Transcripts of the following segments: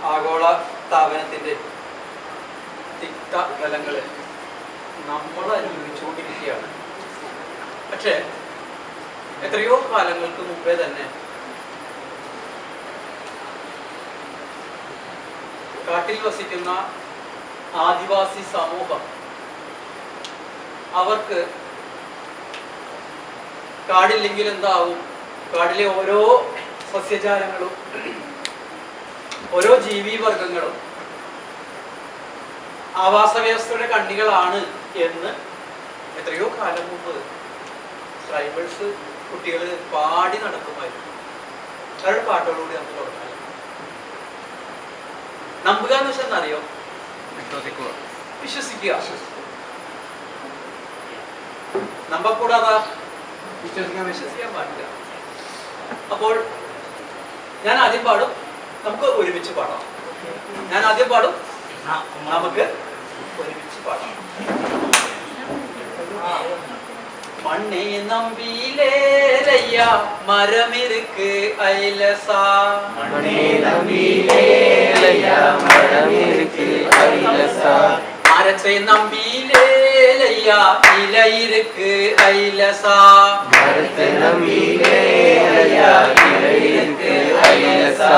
ആഗോള സ്ഥാപനത്തിൻ്റെ തിക്ത ഫലങ്ങൾ നമ്മൾ അനുഭവിച്ചുകൊണ്ടിരിക്കുകയാണ്. പക്ഷേ എത്രയോ കാലങ്ങൾക്ക് മുമ്പേ തന്നെ കാട്ടിൽ വസിക്കുന്ന ആദിവാസി സമൂഹം അവർക്ക് കാടില്ലെങ്കിൽ എന്താവും? കാടിലെ ഓരോ സസ്യജാലങ്ങളും ഓരോ ജീവിവർഗങ്ങളും ആവാസ വ്യവസ്ഥയുടെ കണ്ണികളാണ് എന്ന് എത്രയോ കാലം മുമ്പ് ട്രൈബൽസ് കുട്ടികൾ പാടി നടക്കുമായിരുന്നു. അവരുടെ പാട്ടോടുകൂടി നമുക്ക് തുടങ്ങാം. നമ്പുക എന്ന് വെച്ചാൽ അറിയോ? വിശ്വസിക്കുക. നമ്പക്കൂടാതെ വിശ്വസിക്കാൻ പാടില്ല. അപ്പോൾ ഞാൻ ആദ്യം പാടും, നമുക്ക് ഒരുമിച്ച് പാടാം. ഞാൻ ആദ്യം പാടും, നമുക്ക് ഒരുമിച്ച് പാടാം. மண்ணே நம்பிலேலையா மரமிருக்கு ஐலசா, மண்ணே நம்பிலேலையா மரமிருக்கு ஐலசா, மரத்தை நம்பிலேலையா இலை இருக்கு ஐலசா, மரத்தை நம்பிலேலையா இலை இருக்கு ஐலசா,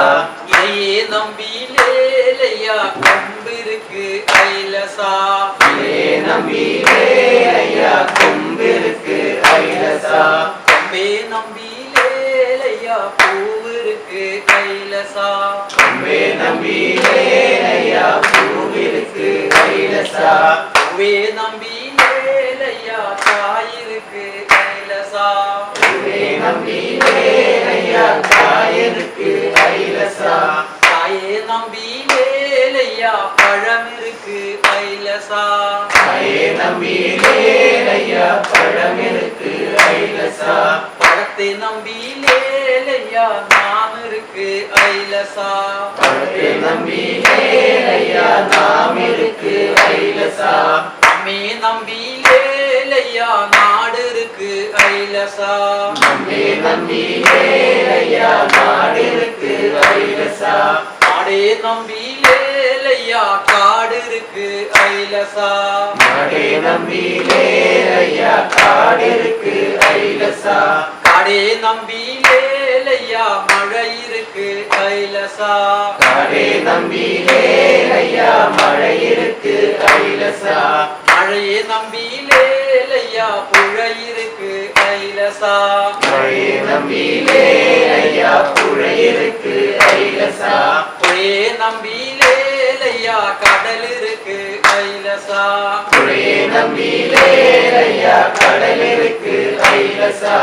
இலையே நம்பிலேலையா கொம்பு இருக்கு ஐலசா, இலையே நம்பிலேலையா கொம்பு இருக்கு ஐலசா, கொம்பே நம்பிலேலையா பூவு இருக்கு ஐலசா, கொம்பே நம்பிலேலையா பூவு இருக்கு ஐலசா, பூவே நம்பிலேலையா காய் இருக்கு ஐலசா, பூவே நம்பிலேலையா காய் இருக்கு ஐலசா, காயே நம்பிலேலையா பழம் இருக்கு ஐலசா, காயே நம்பிலேலையா பழம் இருக்கு ஐலசா, பழத்தை நம்பிலேலையா நாம் இருக்கு ஐலசா, பழத்தை நம்பிலேலையா நாம் இருக்கு ஐலசா, நம்மே நம்பிலேலையா நாடு இருக்கு ஐலசா, நம்மே நம்பிலேலையா நாடு இருக்கு ஐலசா, நாடே நம்பிலேலையா காடு இருக்கு ஐலசா, நாடே நம்பிலேலையா காடு இருக்கு ஐலசா, காடே நம்பிலேலையா மழை இருக்கு ஐலசா, காடே நம்பிலேலையா மழை இருக்கு ஐலசா, மழையே நம்பிலேலையா புழை இருக்கு ஐலசா, மழையே நம்பிலேலையா புழை இருக்கு ஐலசா, புழையே நம்பிலேலையா கடல் இருக்கு ஐலசா, புழையே நம்பிலேலையா கடல் இருக்கு ஐலசா,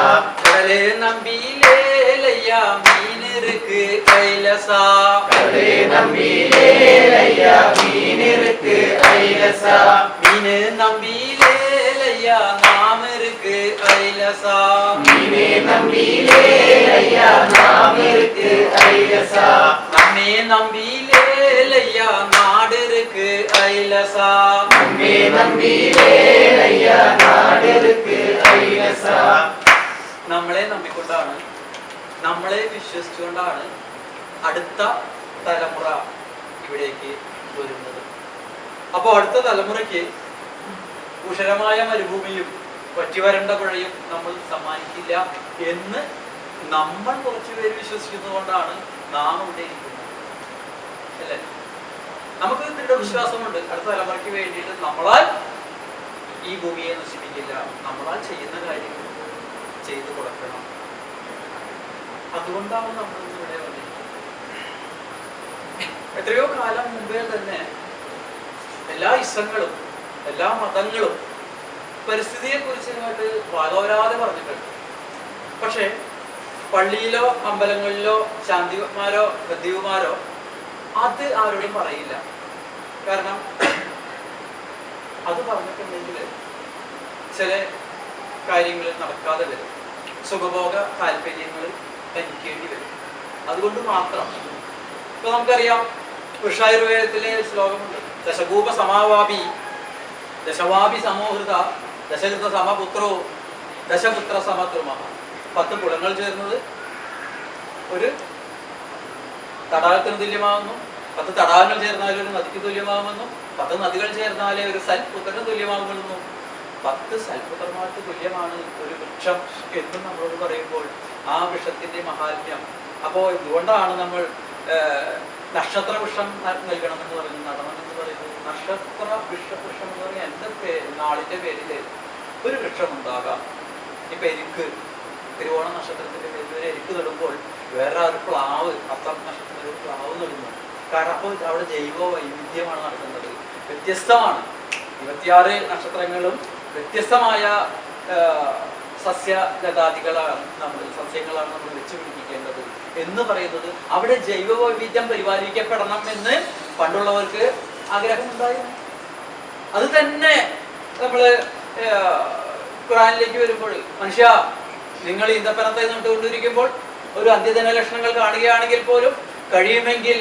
கடலே நம்பிலேலையா மீன் இருக்கு ஐலசா, கடலே நம்பிலேலையா மீன் இருக்கு ஐலசா, மீனு நம்பிலேலையா நாம் இருக்கு ஐலசா, மீனே நம்பிலேலையா நாம் இருக்கு ஐலசா, நம்மே நம்பிலேலையா நாடு இருக்கு ஐலசா, நம்மே நம்பிலேலையா நாடு இருக்கு ஐலசா, നമ്മളെ നമ്പിക്കൊണ്ടാണ്, നമ്മളെ വിശ്വസിച്ചുകൊണ്ടാണ് അടുത്ത തലമുറ ഇവിടേക്ക് വരുന്നത്. അപ്പോൾ അടുത്ത തലമുറയ്ക്ക് ഉഷരമായ മരുഭൂമിയും പറ്റിവരണ്ട പുഴയും നമ്മൾ സമ്മാനിക്കില്ല എന്ന് നമ്മൾ കുറച്ചുപേര് വിശ്വസിക്കുന്നതുകൊണ്ടാണ് നാം ഇവിടെ ഇരിക്കുന്നത്, അല്ലേ? നമുക്ക് ദൃഢവിശ്വാസമുണ്ട് അടുത്ത തലമുറയ്ക്ക് വേണ്ടിയിട്ട് നമ്മളാൽ ഈ ഭൂമിയെ നശിപ്പിക്കില്ല, നമ്മളാൽ ചെയ്യുന്ന കാര്യങ്ങൾ ചെയ്തു കൊടുക്കണം. അതുകൊണ്ടാണ് നമ്മൾ ഇവിടെ വന്നിരിക്കുന്നത്. എത്രയോ കാലം മുമ്പേ തന്നെ എല്ലാ ഇസങ്ങളും എല്ലാ മതങ്ങളും പരിസ്ഥിതിയെ കുറിച്ച് വാദോരാതെ പറഞ്ഞിട്ടുണ്ട്. പക്ഷെ പള്ളിയിലോ അമ്പലങ്ങളിലോ ശാന്തിമാരോ ബദ്ധിമാരോ അത് ആരോടും പറയില്ല. കാരണം അത് പറഞ്ഞിട്ടുണ്ടെങ്കിൽ ചില കാര്യങ്ങൾ നടക്കാതെ വരും, സുഖഭോഗ താല്പര്യങ്ങൾ ധരിക്കേണ്ടി വരും. അതുകൊണ്ട് മാത്രം ഇപ്പൊ നമുക്കറിയാം, പുരുഷായുർവേദത്തിലെ ശ്ലോകമുണ്ട്, ദശഭൂപ സമാവാപി ദശവാപി സമോഹൃത ദശകൃത സമപുത്രോ ദശപുത്ര സമദ്രുമ. 10 കുളങ്ങൾ ചേർന്നത് ഒരു തടാകത്തിന് തുല്യമാകുന്നു, 10 തടാകങ്ങൾ ചേർന്നാലേ ഒരു നദിക്ക് തുല്യമാകുമെന്നും 10 നദികൾ ചേർന്നാലേ ഒരു സൽപുത്രന് തുല്യമാകുമെന്നും 10 സൽപുത്രന്മാർക്ക് തുല്യമാണ് ഒരു വൃക്ഷം എന്നും നമ്മളോട് പറയുമ്പോൾ ആ വൃക്ഷത്തിന്റെ മഹാത്മ്യം. അപ്പോൾ ഇതുകൊണ്ടാണ് നമ്മൾ നക്ഷത്ര വൃക്ഷം നൽകണമെന്ന് പറയുന്നത്, നടണമെന്ന് പറയുന്നത്. നക്ഷത്ര വൃക്ഷം എന്ന് പറഞ്ഞാൽ എൻ്റെ നാളിന്റെ പേരിൽ ഒരു വൃക്ഷം ഉണ്ടാകാം. ഇപ്പൊ എനിക്ക് തിരുവോണ നക്ഷത്രത്തിന്റെ പേരിൽ ഒരു എരിക്ക് നടുമ്പോൾ വേറെ ഒരു പ്ലാവ്, അത്തം നക്ഷത്രത്തിൽ ഒരു പ്ലാവ് നടുന്നു. കാരണം അപ്പോൾ അവിടെ ജൈവ വൈവിധ്യമാണ് നടക്കുന്നത്, വ്യത്യസ്തമാണ്. 26 നക്ഷത്രങ്ങളും വ്യത്യസ്തമായ സസ്യലതാദികളാണ് സസ്യങ്ങളാണ് നമ്മൾ വെച്ച് പിടിപ്പിക്കേണ്ടത് എന്ന് പറയുന്നത്. അവിടെ ജൈവ വൈവിധ്യം പരിപാലിക്കപ്പെടണം എന്ന് പണ്ടുള്ളവർക്ക് ആഗ്രഹമുണ്ടായിരുന്നു. അത് തന്നെ നമ്മള് ഖുർആനിലേക്ക് വരുമ്പോൾ, മനുഷ്യ നിങ്ങൾ ഈന്തപ്പനത്തെ നട്ടുകൊണ്ടിരിക്കുമ്പോൾ ഒരു അന്ത്യദിന ലക്ഷണങ്ങൾ കാണുകയാണെങ്കിൽ പോലും കഴിയുമെങ്കിൽ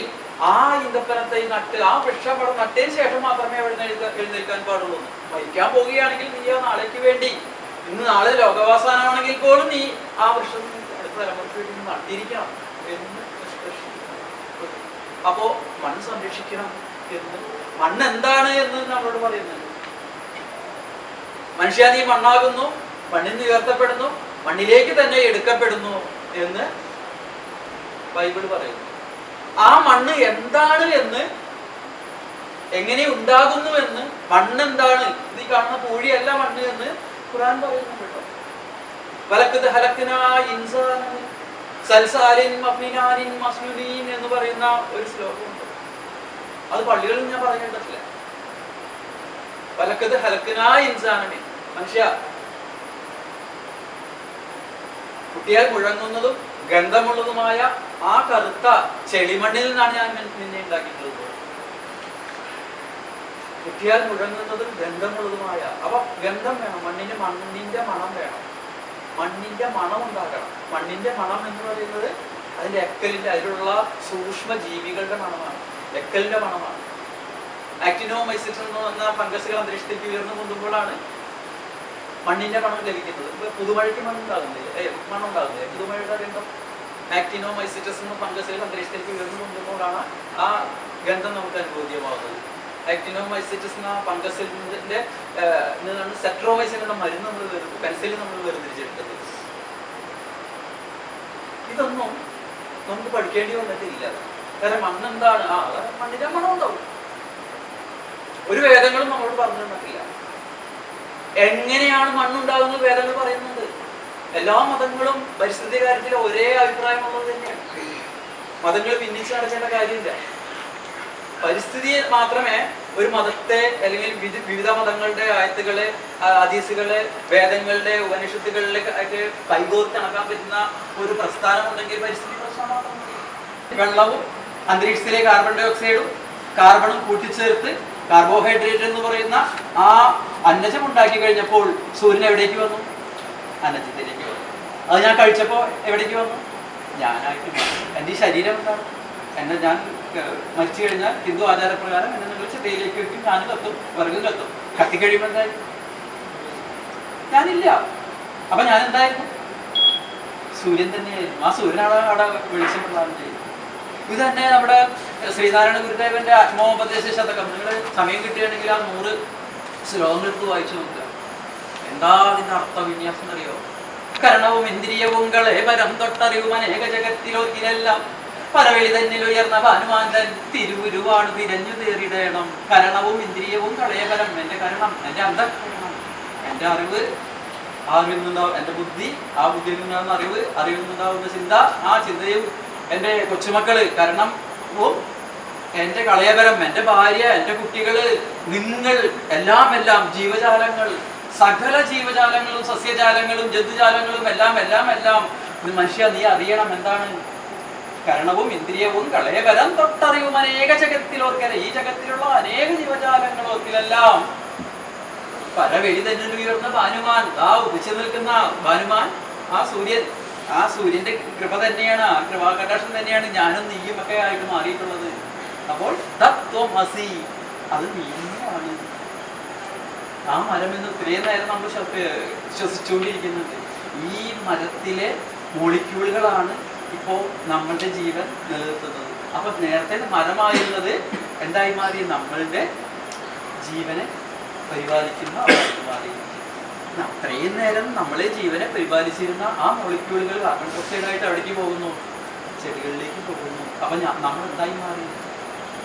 ആ ഈന്തപ്പനത്തെ നട്ട് ആ വൃക്ഷപടം നട്ടതിന് ശേഷം മാത്രമേ എഴുന്നേൽക്കാൻ പാടുള്ളൂ. മരിക്കാൻ പോവുകയാണെങ്കിൽ നീ ആ നാളേക്ക് വേണ്ടി, ഇന്ന് നാളെ ലോകവാസാനാണെങ്കിൽ പോലും നീ ആ വൃക്ഷം അടുത്ത തലമുറയ്ക്ക് വേണ്ടി നട്ടിരിക്കണം എന്ന്. അപ്പോ മണ്ണ് സംരക്ഷിക്കണം എന്ന്, മണ്ണ് എന്താണ് എന്ന് നമ്മളോട് പറയുന്നുണ്ട്. മനുഷ്യ നീ മണ്ണാകുന്നു, മണ്ണിൽ നിന്ന് ഉയർത്തപ്പെടുന്നു, മണ്ണിലേക്ക് തന്നെ എടുക്കപ്പെടുന്നു എന്ന് ബൈബിൾ പറയുന്നു. ആ മണ്ണ് എന്താണ് എന്ന്, എങ്ങനെ ഉണ്ടാകുന്നുവെന്ന്, മണ്ണ് എന്താണ്, ഇത് കാണുന്ന പൂഴിയല്ല മണ്ണ് എന്ന് ഖുർആൻ പറയുന്നുണ്ട് കേട്ടോ. വലക്കത് ഹലക്കിനാ ഇൻസാനൻ സൽസാലിൻ മഫ്നിനാനിൻ മസ്നുനീൻ എന്ന് പറയുന്ന ഒരു ശ്ലോകമുണ്ട്. അത് പള്ളികളിൽ ഞാൻ പറയേണ്ടതില്ല. വലക്കത് ഹലക്കിനാ ഇൻസാനനെ, മനുഷ്യ കുട്ടിയാൽ മുഴങ്ങുന്നതും ഗന്ധമുള്ളതുമായ ആ കറുത്ത ചെളിമണ്ണിൽ നിന്നാണ് ഞാൻ നിന്നെ ഉണ്ടാക്കിയിട്ടുള്ളത്. കുട്ടിയാൽ മുഴങ്ങുന്നതും ഗന്ധമുള്ളതുമായ, അപ്പൊ ഗന്ധം വേണം, മണ്ണിന്റെ മണം വേണം, മണ്ണിന്റെ മണം ഉണ്ടാക്കണം. മണ്ണിന്റെ മണം എന്ന് പറയുന്നത് അതിന്റെ എക്കലിന്റെ, അതിലുള്ള സൂക്ഷ്മ ജീവികളുടെ മണമാണ്, എക്കലിന്റെ മണമാണ്. ആക്ടിനോമൈസിസ് എന്ന് പറഞ്ഞ ഫംഗസുകൾ അന്തരീക്ഷത്തിലേക്ക് ഉയർന്നു പൊന്തുമ്പോഴാണ് മണ്ണിന്റെ മണം ലഭിക്കുന്നത്. പുതുമഴയ്ക്ക് മണ്ണുണ്ടാകുന്നില്ലേ, പുതുമഴയുടെ ഗന്ധം. ആക്ടിനോമൈസിറ്റസ് എന്ന ഫംഗസുകൾ അന്തരീക്ഷത്തിലേക്ക് ഉയർന്നു പൊന്തുമ്പോഴാണ് ആ ഗന്ധം നമുക്ക് അനുഭൂതിയമാകുന്നത്. ആക്ടിനോമൈസിറ്റസ് എന്ന ഫംഗസിന്റെ സെട്രോമൈസിൻ എന്ന മരുന്ന് നമ്മൾ പെൻസിലിൽ നമ്മൾ വേർതിരിച്ചെടുത്തത്. ഇതൊന്നും നമുക്ക് പഠിക്കേണ്ടി വന്നിട്ടില്ല. കാരണം മണ്ണെന്താണ്, മണ്ണിന്റെ മണം ഉണ്ടാവും. ഒരു വേദങ്ങളും നമ്മളോട് പറഞ്ഞു തന്നിട്ടില്ല. എങ്ങനെയാണ് മണ്ണുണ്ടാകുന്നത് വേദങ്ങൾ പറയുന്നുണ്ട്. എല്ലാ മതങ്ങളും പരിസ്ഥിതി കാര്യത്തിൽ ഒരേ അഭിപ്രായമുള്ളത് തന്നെയാണ്. മതങ്ങൾ ഭിന്നിച്ച് നടക്കേണ്ട കാര്യമില്ല. പരിസ്ഥിതിയെ മാത്രമേ ഒരു മതത്തെ അല്ലെങ്കിൽ വിവിധ മതങ്ങളുടെ ആയത്തുകളെ, ഹദീസുകളെ, വേദങ്ങളുടെ, ഉപനിഷത്തുകളിലെ ഒക്കെ കൈകോർത്ത് കണക്കാൻ പറ്റുന്ന ഒരു പ്രസ്ഥാനം ഉണ്ടെങ്കിൽ പരിസ്ഥിതി പ്രശ്നം മാത്രം. വെള്ളവും അന്തരീക്ഷത്തിലെ കാർബൺ ഡൈ ഓക്സൈഡും കാർബണും കൂട്ടിച്ചേർത്ത് കാർബോഹൈഡ്രേറ്റ് എന്ന് പറയുന്ന ആ അന്നജം ഉണ്ടാക്കി കഴിഞ്ഞപ്പോൾ സൂര്യൻ എവിടേക്ക് വന്നു? അന്നജത്തിലേക്ക് വന്നു. അത് ഞാൻ കഴിച്ചപ്പോൾ എവിടേക്ക് വന്നു? ഞാനായിട്ട് മാറി. എൻ്റെ ഈ ശരീരം എന്താണ്? എന്നെ ഞാൻ മരിച്ചു കഴിഞ്ഞാൽ ഹിന്ദു ആചാരപ്രകാരം എന്നെ നിങ്ങൾ ചെടിയിലേക്ക് വെക്കും, ഞാൻ കത്തും, വിറകും കത്തും. കത്തിക്കഴിയുമ്പോൾ എന്തായാലും ഞാനില്ല. അപ്പൊ ഞാൻ എന്തായിരുന്നു? സൂര്യൻ തന്നെയായിരുന്നു. ആ സൂര്യനാണ് അവിടെ വെളിച്ചം പ്രദാനം ചെയ്യുന്നത്. ഇത് തന്നെ നമ്മുടെ ശ്രീനാരായണ ഗുരുദേവന്റെ ആത്മോപദേശ ശതകം, നിങ്ങൾ സമയം കിട്ടുകയാണെങ്കിൽ ആ 100 ശ്ലോകങ്ങൾക്ക് വായിച്ചു നോക്കുക. എന്താ അതിന്റെ അർത്ഥവിന്യാസം എന്നറിയോ? കരണവും ഇന്ദ്രിയവും കളേവരം തൊട്ടറിവും അനേക ജഗത്തിലോത്തിനെല്ലാം പരവെളി തന്നിൽ ഉയർന്ന ഭാനുമാന്തൻ തിരുവുരുവാണ് തിരഞ്ഞു തേറിടണം. കരണവും ഇന്ദ്രിയവും കളേവരം, എന്റെ കരണം, എന്റെ അന്തഃകരണം, എന്റെ അറിവ്, അറിവിൽ നിന്നുണ്ടാവും എന്റെ ബുദ്ധി, ആ ബുദ്ധിയിൽ നിന്നാവുന്ന അറിവ്, അറിവിൽ നിന്നുണ്ടാവുന്ന ചിന്ത, ആ ചിന്തയും എൻ്റെ കൊച്ചുമക്കള്, കാരണം എൻ്റെ കളയപരം, എൻ്റെ ഭാര്യ, എൻ്റെ കുട്ടികള്, നിങ്ങൾ എല്ലാം ജീവജാലങ്ങൾ, സകല ജീവജാലങ്ങളും സസ്യജാലങ്ങളും ജന്തുജാലങ്ങളും എല്ലാം മനുഷ്യ നീ അറിയണം എന്താണ്? കരണവും ഇന്ദ്രിയവും കളയപരം തൊട്ടറിവും അനേക ജഗത്തിലോർക്കല, ഈ ജഗത്തിലുള്ള അനേക ജീവജാലങ്ങളോർക്കിലെല്ലാം പരവെളി തന്നെ ഉയർന്ന ഭാനുമാൻ, ആ ഉദിച്ചു നിൽക്കുന്ന ഭാനുമാൻ, ആ സൂര്യൻ, ആ സൂര്യന്റെ കൃപ തന്നെയാണ്, ആ കൃപാകടാക്ഷം തന്നെയാണ് ഞാനും നീയും ഒക്കെ ആയിട്ട് മാറിയിട്ടുള്ളത്. അപ്പോൾ തത്വം അസി, അത് നീയാണ്. ആ മരം എന്ന് ഇത്രയും നേരം നമ്മൾ ശ്വസിച്ചുകൊണ്ടിരിക്കുന്നുണ്ട്. ഈ മരത്തിലെ മോളിക്യൂളുകളാണ് ഇപ്പോൾ നമ്മളുടെ ജീവൻ നിലനിർത്തുന്നത്. അപ്പൊ നേരത്തെ മരമായിരുന്നത് എന്തായി മാറി? നമ്മളുടെ ജീവനെ പരിപാലിക്കുന്ന മാറി. അത്രയും നേരം നമ്മളെ ജീവനെ പരിപാലിച്ചിരുന്ന ആ മോളിക്യൂളുകൾ കാർബൺ ഡൈ ഓക്സൈഡായിട്ട് എവിടേക്ക് പോകുന്നു? ചെടികളിലേക്ക് പോകുന്നു. അപ്പൊ നമ്മൾ എന്തായി മാറി?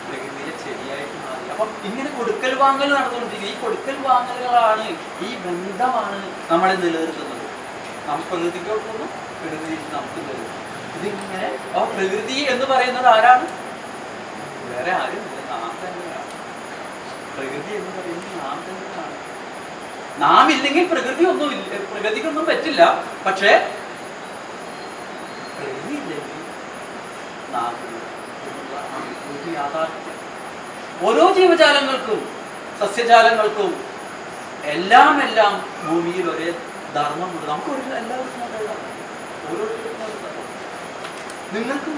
പ്രകൃതിയിലെ ചെടിയായിട്ട് മാറി. അപ്പം ഇങ്ങനെ കൊടുക്കൽ വാങ്ങൽ നടന്നുകൊണ്ടിരിക്കും. ഈ കൊടുക്കൽ വാങ്ങലുകളാണ്, ഈ ബന്ധമാണ് നമ്മളെ നിലനിർത്തുന്നത്. നമ്മൾ പ്രകൃതിക്ക് കൊടുക്കുന്നു, പ്രകൃതി നമുക്ക് തരുന്നു. ഇതിങ്ങനെ പ്രകൃതി എന്ന് പറയുന്നത് ആരാണ്? വേറെ ആരുമില്ല, നാം തന്നെയാണ്. പ്രകൃതി എന്ന് പറയുന്നത് നാം തന്നെയാണ്. നാം ഇല്ലെങ്കിൽ പ്രകൃതി ഒന്നുമില്ല, പ്രകൃതിക്കൊന്നും പറ്റില്ല. പക്ഷേ പ്രകൃതി ഇല്ലെങ്കിൽ നാം യാഥാർത്ഥ്യം. ഓരോ ജീവജാലങ്ങൾക്കും സസ്യജാലങ്ങൾക്കും എല്ലാം ഭൂമിയിൽ ഒരേ ധർമ്മമുണ്ട്. നമുക്ക് എല്ലാവർക്കും ഓരോരുത്തർക്കും നിങ്ങൾക്കും.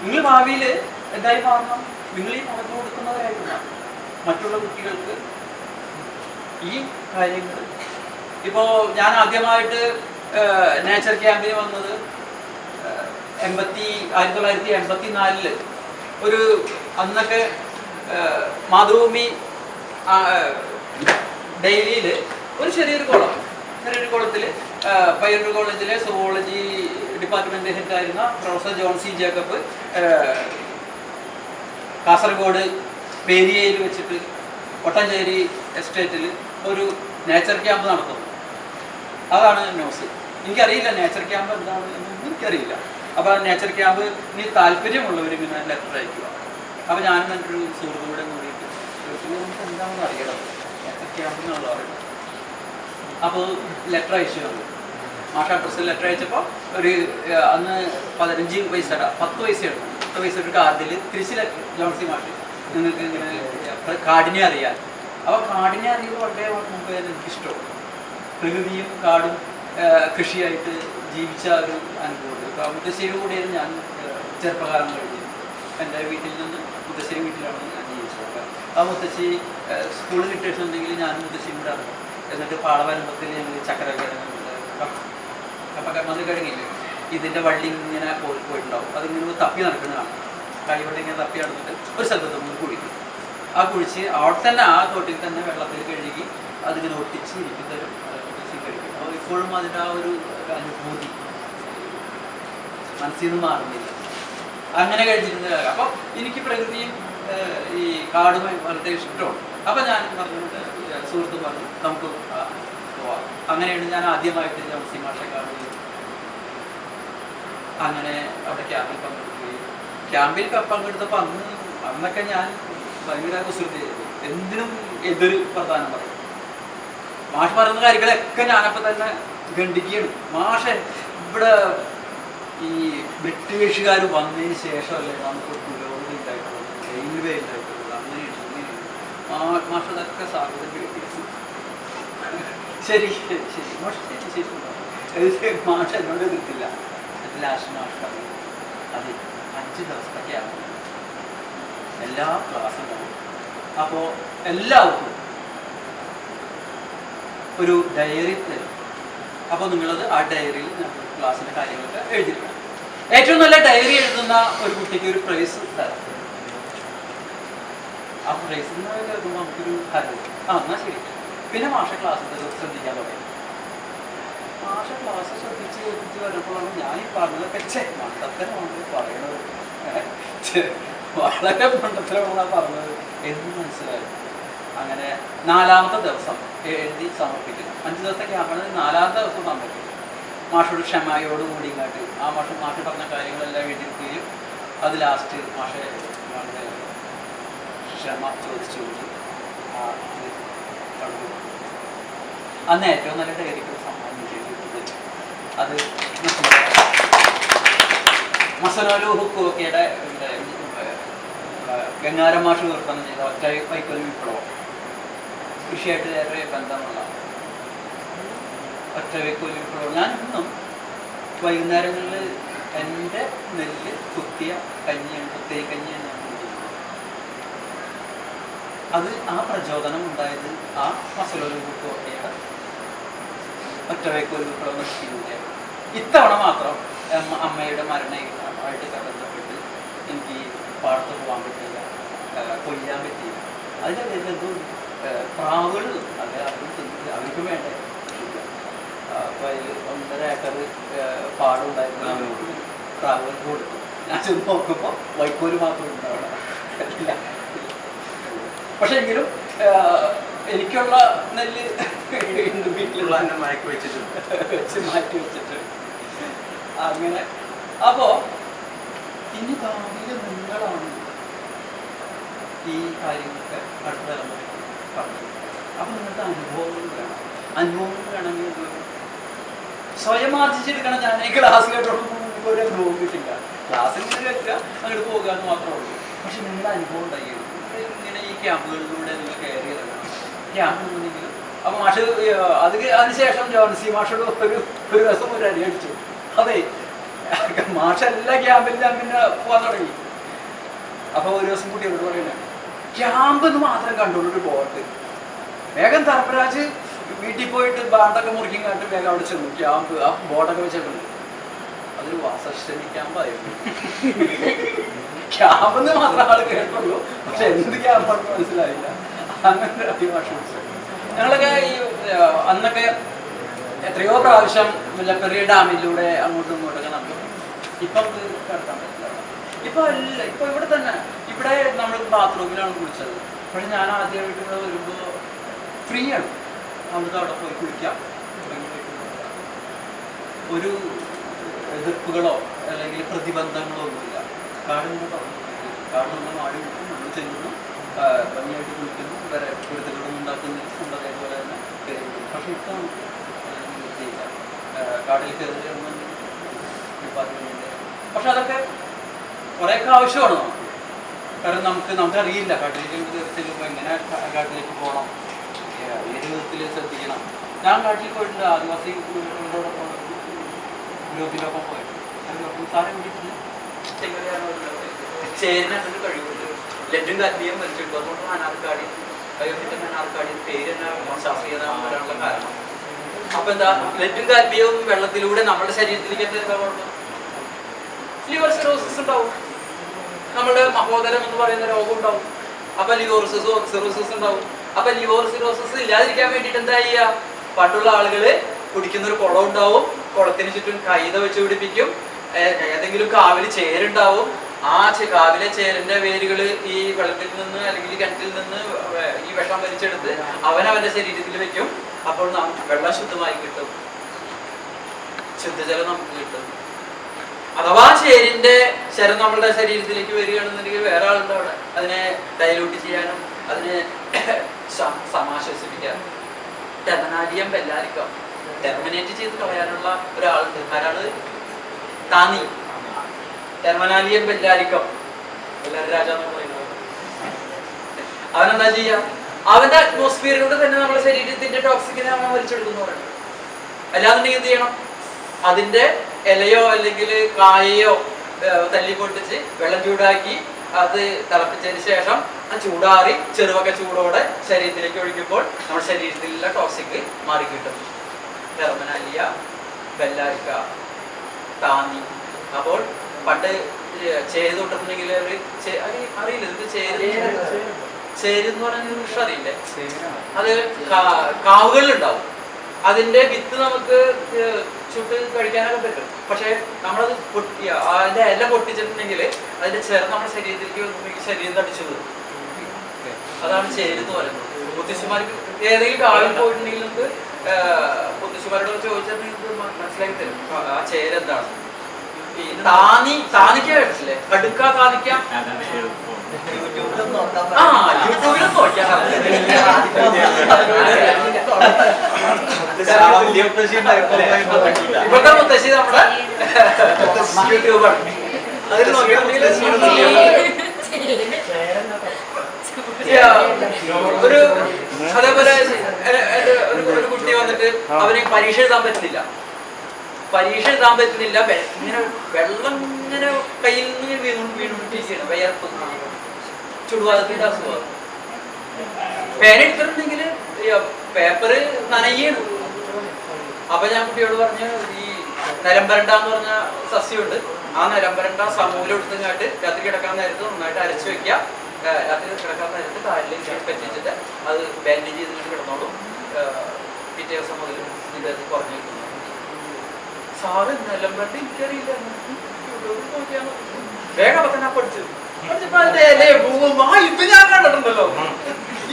നിങ്ങൾ ഭാവിയിൽ എന്തായി മാറണം? നിങ്ങൾ ഈ പറഞ്ഞു കൊടുക്കുന്നവരായിട്ട് മറ്റുള്ള കുട്ടികൾക്ക് ഈ കാര്യങ്ങൾ. ഇപ്പോ ഞാൻ ആദ്യമായിട്ട് നേച്ചർ ക്യാമ്പിന് വന്നത് 1984 ഒരു അന്നൊക്കെ മാതൃഭൂമി ഡെയിലിയിൽ ഒരു ചെറിയൊരു കുളത്തിൽ പയ്യന്നൂർ കോളേജിലെ സുവോളജി ഡിപ്പാർട്ട്മെന്റ് ഹെഡായിരുന്ന professor John C Jacob Kasaragod പേരിയയിൽ വെച്ചിട്ട് ഒട്ടഞ്ചേരി എസ്റ്റേറ്റിൽ ഒരു നേച്ചർ ക്യാമ്പ് നടത്തുന്നു. അതാണ് ന്യൂസ്. എനിക്കറിയില്ല നേച്ചർ ക്യാമ്പ് എന്താണെന്ന്, എനിക്കറിയില്ല. അപ്പോൾ നേച്ചർ ക്യാമ്പ് ഇനി താല്പര്യമുള്ളവരിങ്ങനെ ലെറ്റർ അയക്കുക. അപ്പോൾ ഞാനും എൻ്റെ ഒരു സുഹൃത്തുക്കൂടെ കൂടിയിട്ട് നമുക്ക് എന്താണെന്ന് അറിയണം നേച്ചർ ക്യാമ്പ് എന്നുള്ള പറയുന്നത്. അപ്പോൾ ലെറ്റർ അയച്ചു തന്നു. മാഷ അഡ്രസ്സിൽ ലെറ്റർ അയച്ചപ്പോൾ ഒരു അന്ന് 15 പൈസ 10 പൈസയാണ്. 10 പൈസ ഒരു കാർഡിൽ തിരിച്ച് ജോൺസി മാഷ് നിങ്ങൾക്ക് ഇങ്ങനെ കാടിനെ അറിയാൻ. അപ്പോൾ കാടിനെ അറിയുമ്പോൾ വളരെ മുമ്പേ എനിക്കിഷ്ടമാണ്. പ്രകൃതിയും കാടും കൃഷിയായിട്ട് ജീവിച്ച ഒരു അനുഭവമുണ്ട്. ഇപ്പോൾ മുത്തശ്ശേരി കൂടിയാണ് ഞാൻ ചെറുപ്പകാലം കഴിഞ്ഞത്. എൻ്റെ വീട്ടിൽ നിന്ന് മുത്തശ്ശേരി വീട്ടിലാണ് ഞാൻ ജീവിച്ചത്. ആ മുത്തശ്ശി സ്കൂളിൽ കിട്ടിയിട്ടുണ്ടെങ്കിൽ ഞാനും മുത്തശ്ശിയും കൂടെ അറിയാം. എന്നിട്ട് പാടവരമ്പത്തിൽ ഞങ്ങൾ ചക്കരക്കിഴങ്ങ് മധുരക്കിഴങ്ങില്ലേ, ഇതിൻ്റെ വള്ളി ഇങ്ങനെ പോയിട്ടുണ്ടാവും. അതിങ്ങനെ തപ്പി നടക്കുന്നതാണ്. കൈകൊണ്ട് ഇങ്ങനെ തപ്പി നടന്നിട്ട് ഒരു സ്ഥലത്ത് നമ്മൾ കുഴിക്കും. ആ കുഴിച്ച് അവിടെ തന്നെ ആ തോട്ടിൽ തന്നെ വെള്ളത്തിൽ കഴുകി അതിങ്ങനെ ഒട്ടിച്ച് ഇരിക്കുന്നവരും കഴിക്കും. അപ്പോൾ ഇപ്പോഴും അതിൻ്റെ ആ ഒരു അനുഭൂതി മനസ്സിൽ നിന്ന് മാറുന്നില്ല. അങ്ങനെ കഴിച്ചിരുന്ന. അപ്പോൾ എനിക്ക് പ്രകൃതിയും ഈ കാടുമായി വളരെ ഇഷ്ടമാണ്. അപ്പം ഞാൻ പറഞ്ഞിട്ട് സുഹൃത്തും പറഞ്ഞു നമുക്ക് പോവാം. അങ്ങനെയാണ് ഞാൻ ആദ്യമായിട്ട് ജോൺസി മാഷെ കാണുകയും അങ്ങനെ അവിടെ ക്യാമ്പിൽ പങ്കെടുക്കുകയും. ക്യാമ്പിൽ പങ്കെടുത്തപ്പോൾ അന്നൊക്കെ ഞാൻ ഭയങ്കര കുസൃതി ചെയ്തു. എന്തിനും എതിര് പ്രധാനം പറയും. മാഷ് പറയുന്ന കാര്യങ്ങളൊക്കെ ഞാനപ്പോൾ തന്നെ ഖണ്ഡിക്കുകയാണ്. മാഷെ ഇവിടെ ഈ ബ്രിട്ടീഷുകാർ വന്നതിന് ശേഷമല്ലേ നമുക്ക് പുരോഗതി ഉണ്ടായിട്ടുള്ളത്, റെയിൽവേ ഉണ്ടായിട്ടുള്ളത്, അങ്ങനെയാണ് മാഷ് അതൊക്കെ സാധ്യത കേട്ടി. ശരി ശരി ശരി മാഷ് ശരി ശരി മാഷ് എന്നോട് എതിർത്തില്ല. ലാസ്റ്റ് മാഷ് പറഞ്ഞു അത് 5 ദിവസത്തൊക്കെയാണ് എല്ലാ ക്ലാസ്സും കാണും. അപ്പോൾ എല്ലാവർക്കും ഒരു ഡയറി തരും. അപ്പോൾ നിങ്ങളത് ആ ഡയറിയിൽ ക്ലാസ്സിൻ്റെ കാര്യങ്ങളൊക്കെ എഴുതിയിരിക്കണം. ഏറ്റവും നല്ല ഡയറി എഴുതുന്ന ഒരു കുട്ടിക്ക് ഒരു പ്രൈസ് തരാം. ആ പ്രൈസ് കേൾക്കുമ്പോൾ നമുക്കൊരു ഹരം. എന്നാൽ ശരി. പിന്നെ മാഷ ക്ലാസ് ശ്രദ്ധിക്കാൻ തുടങ്ങി. മാഷ ക്ലാസ് ശ്രദ്ധിച്ച് വരുമ്പോഴാണ് ഞാൻ ഈ പറഞ്ഞതൊക്കെ മണ്ടത്തരമാണ് പറയണത്, വളരെ മണ്ടത്തരമാണ് പറഞ്ഞത് എന്ന് മനസ്സിലായി. അങ്ങനെ 4ാമത്തെ ദിവസം എഴുതി സമർപ്പിക്കുന്നു. 5 ദിവസത്തെ ക്യാമ്പാണ്. 4ാമത്തെ ദിവസം സമർപ്പിക്കുന്നു. മാഷോട് ക്ഷമയോടുകൂടി ഇങ്ങോട്ട് ആ മാഷ് പറഞ്ഞ കാര്യങ്ങളെല്ലാം എഴുതിയിരിക്കുകയും അത് ലാസ്റ്റ് മാഷെ വളരെ ക്ഷമ ചോദിച്ചുകൊണ്ട് ആ ഇത് കണ്ടു. അന്ന് ഏറ്റവും നല്ല ഡയറിക്ക് സമ്മാനം ചെയ്തിട്ടുണ്ട്. അത് മസനോലു ഹുക്കോക്കയുടെ ഗംഗാരം മാഷ് വിവർത്തനം ചെയ്ത ഒറ്റ വൈക്കോൽ വിപ്ലവം, കൃഷിയായിട്ട് ഏറെ ബന്ധമുള്ള ഒറ്റ വൈക്കോൽ വിപ്ലവം. ഞാൻ ഇന്നും വൈകുന്നേരങ്ങളിൽ എൻ്റെ നെല്ല് കുത്തിയ കഞ്ഞിയാണ്, കുത്തിയ കഞ്ഞിയാണ് ഞാൻ കുടിക്കുന്നത്. അത് ആ പ്രചോദനം ഉണ്ടായത് ആ മസനോലു ഹുക്കോക്കയുടെ ഒറ്റ വൈക്കോൽ വിപ്ലവം നടത്തിയില്ല. ഇത്തവണ മാത്രം അമ്മയുടെ മരണമായിട്ട് ബന്ധപ്പെട്ട് എനിക്ക് പാടത്ത് പോകാൻ പറ്റില്ല, കൊയ്യാൻ പറ്റില്ല. അതിൻ്റെ പേരിൽ എന്തോ പ്രാവുകൾ അത് അവർക്ക് വേണ്ടേ. അപ്പോൾ അതിൽ 1.5 ഏക്കർ പാടുണ്ടായിരുന്നു, പ്രാവുകൾക്ക് കൊടുത്തു. ഞാൻ ചെന്ന് നോക്കുമ്പോൾ വൈക്കോല് മാത്രം ഉണ്ടാവണം. പക്ഷെ എങ്കിലും എനിക്കുള്ള നെല്ല് വീട്ടിലുള്ള മാറ്റി വെച്ചിട്ട് അങ്ങനെ. അപ്പോൾ ഇനി ഭാവിയിൽ നിങ്ങളാണ് ഈ കാര്യങ്ങളൊക്കെ അടുത്ത തലമുറയ്ക്ക് പറഞ്ഞു. അപ്പം നിങ്ങൾക്ക് അനുഭവങ്ങൾ വേണം. അനുഭവങ്ങൾ വേണമെങ്കിൽ സ്വയം ആർജിച്ചെടുക്കണം. ഞാൻ ഈ ക്ലാസ് കേട്ടോളം ഒരു അനുഭവം കിട്ടില്ല. ക്ലാസ്സിൽ നിന്ന് കേൾക്കുക, അങ്ങോട്ട് പോകുക എന്ന് മാത്രമേ ഉള്ളൂ. പക്ഷെ നിങ്ങളുടെ അനുഭവം ഉണ്ടായിരുന്നു. ഇങ്ങനെ ഈ ക്യാമ്പുകളിലൂടെ നിങ്ങൾ കെയർ ചെയ്തിടണം. ക്യാമ്പ് ഉണ്ടെങ്കിലും അപ്പം മാഷ് അതിനുശേഷം ജോൺസി മാഷോട് ഒരു ദിവസം ഒരു അടി അടിച്ചു. അതെ, മാഷ എല്ലാ ക്യാമ്പിലും ഞാൻ പിന്നെ പോകാൻ തുടങ്ങി. അപ്പോൾ ഒരു ദിവസം കുട്ടികളോട് പറയുന്നത്, ക്യാമ്പ് എന്ന് മാത്രം കണ്ടുള്ളൂ ഒരു ബോട്ട്. വേഗം തറപ്പരാജ് വീട്ടിൽ പോയിട്ട് ബാണ്ടൊക്കെ മുറിക്കും കണ്ട് വേഗം അവിടെ ചെന്നു. ക്യാമ്പ് ആ ബോട്ടൊക്കെ വെച്ചിട്ടുണ്ട്. അതൊരു വാസശ്രമി ക്യാമ്പായിരുന്നു. ക്യാമ്പെന്ന് മാത്രം ആൾ കേട്ടുള്ളൂ, പക്ഷെ എന്ത് ക്യാമ്പാണെന്ന് മനസ്സിലായില്ല. അങ്ങനെ അഭിഭാഷ ഞങ്ങളൊക്കെ ഈ അന്നൊക്കെ എത്രയോ പ്രാവശ്യം മുല്ലപ്പെരിയാർ ഡാമിലൂടെ അങ്ങോട്ടും ഇങ്ങോട്ടൊക്കെ നമുക്ക് ഇപ്പം കിടക്കാൻ പറ്റില്ല. ഇപ്പൊ അല്ല, ഇപ്പൊ ഇവിടെ തന്നെ ഇവിടെ നമ്മൾ ബാത്റൂമിലാണ് കുളിച്ചത്. പക്ഷെ ഞാൻ ആദ്യമായിട്ട് ഇവിടെ വരുമ്പോൾ ഫ്രീ ആണ്. നമുക്ക് അവിടെ പോയി കുളിക്കാം. ഒരു എതിർപ്പുകളോ അല്ലെങ്കിൽ പ്രതിബന്ധങ്ങളോ ഒന്നുമില്ല. കാട് നിന്ന് പറഞ്ഞു, കാട് നിന്ന് മാടി വിട്ടു, നമ്മൾ ചെല്ലുന്നു, ഭംഗിയായിട്ട് കുളിക്കുന്നു, വേറെ കുരുത്തുകളൊന്നും ഉണ്ടാക്കുന്നില്ല. അതേപോലെ തന്നെ കയറി. പക്ഷെ ഇപ്പം നമുക്ക് ചെയ്യില്ല. കാട്ടിൽ കയറി പക്ഷെ അതൊക്കെ കുറേയൊക്കെ ആവശ്യമാണ് നമുക്ക്. കാരണം നമുക്കറിയില്ല കാട്ടിലേക്ക് ചെല്ലുമ്പോൾ എങ്ങനെ കാട്ടിലേക്ക് പോകണം, ഏത് വിധത്തിൽ ശ്രദ്ധിക്കണം. ഞാൻ കാട്ടിൽ പോയിട്ടുണ്ട്, ആദിവാസി ഗ്രൂപ്പിനോടൊപ്പം പോയിട്ട് സാറെ വേണ്ടിയിട്ടില്ല. ചേരിനൊരു കഴിവുണ്ട്. ലഡ്ഡും കാൽബിയും വലിച്ചിട്ടു. അതുകൊണ്ട് മനാർക്കാടി മനാർക്കാടി പേര് തന്നെ ശാസ്ത്രീയത വരാനുള്ള കാരണം. അപ്പൊ എന്താ, ലഡ്ഡും കാൽബിയും വെള്ളത്തിലൂടെ നമ്മുടെ ശരീരത്തിലേക്ക് എന്താ കുഴപ്പം? ലിവർ സിറോസിസ് ഉണ്ടാവും. നമ്മുടെ മഹോദരം എന്ന് പറയുന്ന രോഗം ഉണ്ടാവും. അപ്പൊ ലിവർ സിറോസിസ് ഉണ്ടാവും. അപ്പൊ ലിവർ സിറോസിസ് ഇല്ലാതിരിക്കാൻ വേണ്ടിയിട്ട് എന്താ ചെയ്യുക? പണ്ടുള്ള ആളുകള് കുടിക്കുന്നൊരു കുളം ഉണ്ടാവും. കുളത്തിന് ചുറ്റും കൈത വെച്ച് പിടിപ്പിക്കും. ഏതെങ്കിലും കാവില് ചേരുണ്ടാവും. ആ കാവിലെ ചേരിന്റെ വേരുകൾ ഈ വെള്ളത്തിൽ നിന്ന് അല്ലെങ്കിൽ കിണറ്റിൽ നിന്ന് ഈ വിഷം വലിച്ചെടുത്ത് അവനവന്റെ ശരീരത്തിൽ വെക്കും. അപ്പോൾ വെള്ളം ശുദ്ധമായി കിട്ടും, ശുദ്ധജലം നമുക്ക് കിട്ടും. അഥവാ ചേരിന്റെ ശരം നമ്മളുടെ ശരീരത്തിലേക്ക് വരികയാണെന്നുണ്ടെങ്കിൽ വേറെ ആളുണ്ട് അവിടെ അതിനെ ഡൈലൂട്ട് ചെയ്യാനും അതിനെ സമാശ്വസിപ്പിക്കാനും. ടെർമിനാലിയം ബെല്ലാരിക്കം ടെർമിനേറ്റ് ചെയ്ത് കളയാനുള്ള ഒരാളുണ്ട്. ആരാള്? താനി. ടെർമിനാലിയം ബെല്ലാരിക്കം ബെല്ലാരി രാജാന്ന് പറയുന്നത്. അവനെന്താ ചെയ്യാ? അവന്റെ അറ്റ്മോസ്ഫിയറിലൂടെ തന്നെ നമ്മുടെ ശരീരത്തിന്റെ ടോക്സിക്കിനെ അവൻ വലിച്ചെടുക്കുന്നു പറയുന്നത്. അല്ലാന്നുണ്ടെങ്കിൽ എന്ത് ചെയ്യണം? അതിന്റെ ഇലയോ അല്ലെങ്കിൽ കായയോ തല്ലിപ്പൊട്ടിച്ച് വെള്ളം ചൂടാക്കി അത് തിളപ്പിച്ചതിന് ശേഷം ആ ചൂടാറി ചെറുവൊക്കെ ചൂടോടെ ശരീരത്തിലേക്ക് ഒഴിക്കുമ്പോൾ നമ്മുടെ ശരീരത്തിലുള്ള ടോക്സിക് മാറിക്കിട്ടും. ടെർമിനാലിയ ബെല്ലാരിക്ക, താനി. അപ്പോൾ പണ്ട് ചേര് തൊട്ടിട്ടുണ്ടെങ്കിൽ അറിയില്ല ഇത് ചേരെന്ന് പറയുന്ന വൃക്ഷം അറിയില്ലേ? അത് കാവുകളിലുണ്ടാവും. അതിന്റെ വിത്ത് നമുക്ക് ചുട്ട് കഴിക്കാനൊക്കെ പറ്റും. പക്ഷെ നമ്മളത് അതിന്റെ ഇല പൊട്ടിച്ചിട്ടുണ്ടെങ്കിൽ അതിന്റെ ചേർ നമ്മുടെ ശരീരത്തിലേക്ക് വന്നിട്ടുണ്ടെങ്കിൽ ശരീരം തടിച്ചു പോകും. അതാണ് ചേരെന്ന് പറയുന്നത്. മുത്തശ്ശിമാർക്ക് ഏതെങ്കിലും കാവിൽ പോയിട്ടുണ്ടെങ്കിൽ നമുക്ക് മുത്തശ്ശിമാരോട് ചോദിച്ചിട്ടുണ്ടെങ്കിൽ മനസ്സിലാക്കി തരും ആ ചേരെന്താണ്. ഈ താനിക്ക കേട്ടില്ലേ? കടുക്ക താനിക്ക യൂട്യൂബിലും നോക്കിയാൽ ഇപ്പോഴത്തെ മുത്തശ്ശി നമ്മുടെ യൂട്യൂബർ. അതിൽ നോക്കിയിട്ടുണ്ടെങ്കിൽ ഒരു അതേപോലെ ഒരു കുട്ടി വന്നിട്ട് അവന് പരീക്ഷ എഴുതാൻ പറ്റുന്നില്ല. ഇങ്ങനെ വെള്ളം ഇങ്ങനെ കയ്യിൽ നിന്ന് വീണുകൊണ്ടിരിക്കുകയാണ്. വയർപ്പ് ചുടുവാദത്തിന്റെ അസുഖം. പേന എടുത്തിട്ടുണ്ടെങ്കിൽ പേപ്പറ് നനയാണ്. അപ്പൊ ഞാൻ കുട്ടിയോട് പറഞ്ഞു, ഈ നിലമ്പരണ്ട എന്ന് പറഞ്ഞ സസ്യമുണ്ട്, ആ നിലമ്പരണ്ട സമൂലം എടുത്തുങ്ങാട്ട് രാത്രി കിടക്കാൻ നേരത്ത് നന്നായിട്ട് അരച്ചു വെക്കുക. രാത്രി കിടക്കാൻ നേരത്ത് കാലിലേക്ക് പറ്റിച്ചിട്ട് അത് ബാൻഡേജ് ചെയ്തിട്ട് കിടന്നോളും. പിറ്റേ ദിവസം മുതൽ ഇത് കുറഞ്ഞു കിട്ടുന്നു. സാറ് നിലമ്പരണ്ട എനിക്കറിയില്ല, വേഗം അപ്പൊ തന്നെ പഠിച്ചു. പഠിച്ചപ്പോ അതിന്റെ ഇലയെ പൂവും ഇത് ഞാൻ കണ്ടിട്ടുണ്ടല്ലോ,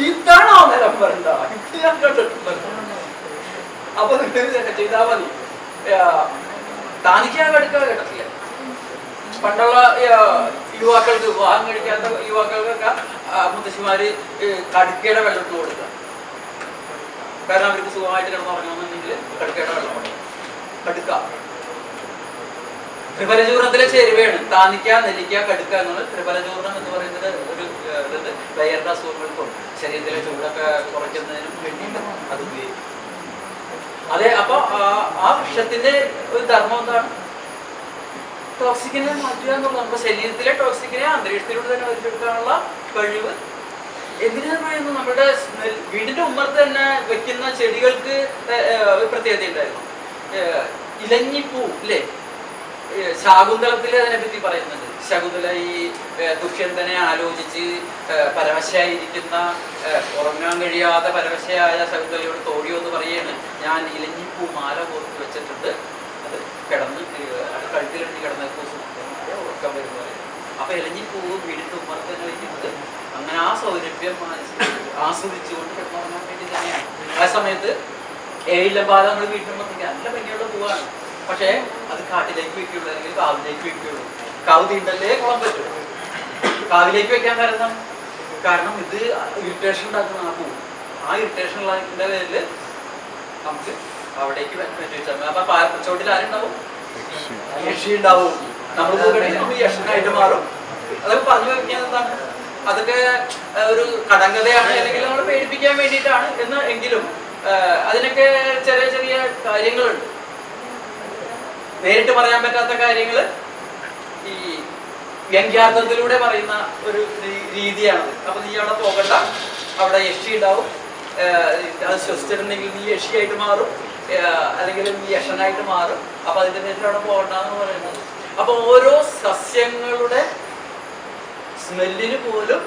ഇതാണോ നിലമ്പരണ്ട, ഇത് ഞാൻ കണ്ടിട്ടുണ്ടല്ലോ. അപ്പൊ നിങ്ങൾ ചെയ്താൽ മതി. താനിക്കാൻ എടുക്കാൻ കേട്ടിട്ടില്ല. പണ്ടുള്ള യുവാക്കൾക്ക്, വിവാഹം കഴിക്കാത്ത യുവാക്കൾക്കൊക്കെ മുത്തശ്ശിമാര് കടുക്കയുടെ വെള്ളം ഇട്ട് കൊടുക്കുക. കാരണം അവർക്ക് സുഖമായിട്ട് കിടന്നുറങ്ങണമെന്നുണ്ടെങ്കിൽ കടുക്കയുടെ വെള്ളം കൊടുക്കും. കടുക്ക ത്രിഫലചൂർണത്തിലെ ചേരുവയാണ്. താനിക്ക, നെല്ലിക്ക, കടുക്ക എന്നുള്ളത്. ത്രിഫലചൂർണം എന്ന് പറയുന്നത് ഒരു ഇത് വയറിന്റെ അസുഖങ്ങൾക്കും ശരീരത്തിലെ ചൂടൊക്കെ കുറയ്ക്കുന്നതിനും വേണ്ടിയിട്ട് അത് ഉപയോഗിക്കും. അതെ. അപ്പൊ ആ വൃക്ഷത്തിന്റെ ഒരു ധർമ്മം എന്താണ്? ടോക്സിക്കിനെ മാറ്റുക എന്നുള്ളത്. നമ്മുടെ ശരീരത്തിലെ ടോക്സിക്കിനെ അന്തരീക്ഷത്തിലൂടെ തന്നെ വലിച്ചെടുക്കാനുള്ള കഴിവ്. എന്തിനാണ് പറയുന്നത്? നമ്മുടെ വീടിന്റെ ഉമ്മർത്ത് തന്നെ വെക്കുന്ന ചെടികൾക്ക് പ്രത്യേകത ഉണ്ടായിരുന്നു. ഇലഞ്ഞിപ്പൂ അല്ലേ? ശാകുന്തളത്തില് അതിനെ പറ്റി പറയുന്നുണ്ട്. ശകുന്തള ഈ ദുഷ്യന്തനെ ആലോചിച്ച് പരവശയായിരിക്കുന്ന, ഉറങ്ങാൻ കഴിയാതെ പരവശയായ ശകുന്തളയോട് തോഴിയോന്ന് പറയാണ്, ഞാൻ ഇലഞ്ഞിപ്പൂ മാല കോർത്ത് വെച്ചിട്ടുണ്ട്, അത് കിടന്ന് അത് കഴുത്തിലെണ്ണി കിടന്ന ഉറക്കം വരുന്നത്. അപ്പൊ ഇലഞ്ഞിപ്പൂവ് വീടിന്റെ ഉമ്മർത്ത് തന്നെ വയ്ക്കുന്നത് അങ്ങനെ ആ സൗരഭ്യം ആസ്വദിച്ചുകൊണ്ട് കിടന്നുറങ്ങാൻ വേണ്ടി തന്നെയാണ്. ആ സമയത്ത് ഏഴിലമ്പാല നമ്മൾ വീട്ടിൽ നല്ല ഭംഗിയുള്ള പൂവാണ്. പക്ഷേ അത് കാട്ടിലേക്ക് വെക്കുള്ളൂ, അല്ലെങ്കിൽ കാവിലേക്ക് വെക്കുള്ളൂ. കാവ് തീണ്ടല്ലേ കുളം പറ്റും. കാവിലേക്ക് വെക്കാൻ കാരണം ഇത് ഇറിറ്റേഷൻ ഉണ്ടാക്കുന്ന ആ പൂ. ആ ഇറിറ്റേഷൻ ഉള്ളതിന്റെ പേരിൽ നമുക്ക് അവിടേക്ക് വെച്ചാൽ അപ്പൊ പാരപ്പച്ചോട്ടിൽ ആരുണ്ടാവും? യക്ഷി ഉണ്ടാവും. നമ്മൾ യക്ഷനായിട്ട് മാറും. അതൊക്കെ പറഞ്ഞു വെക്കാൻ എന്താണ്? അതൊക്കെ ഒരു കടങ്കഥയാണ്, അല്ലെങ്കിൽ നമ്മൾ പേടിപ്പിക്കാൻ വേണ്ടിയിട്ടാണ് എന്ന്. എങ്കിലും അതിനൊക്കെ ചെറിയ ചെറിയ കാര്യങ്ങളുണ്ട്, നേരിട്ട് പറയാൻ പറ്റാത്ത കാര്യങ്ങൾ ഈ വ്യംഗ്യാർത്ഥത്തിലൂടെ പറയുന്ന ഒരു രീതിയാണത്. അപ്പൊ നീ അവിടെ പോകണ്ട, അവിടെ യക്ഷി ഉണ്ടാവും, അത് ശ്വസിച്ചിട്ടുണ്ടെങ്കിൽ നീ യക്ഷിയായിട്ട് മാറും, അല്ലെങ്കിൽ നീ യക്ഷനായിട്ട് മാറും. അപ്പൊ അതിന്റെ പേരിൽ അവിടെ പോകണ്ടെന്ന് പറയുന്നത്. അപ്പൊ ഓരോ സസ്യങ്ങളുടെ സ്മെല്ലിന് പോലും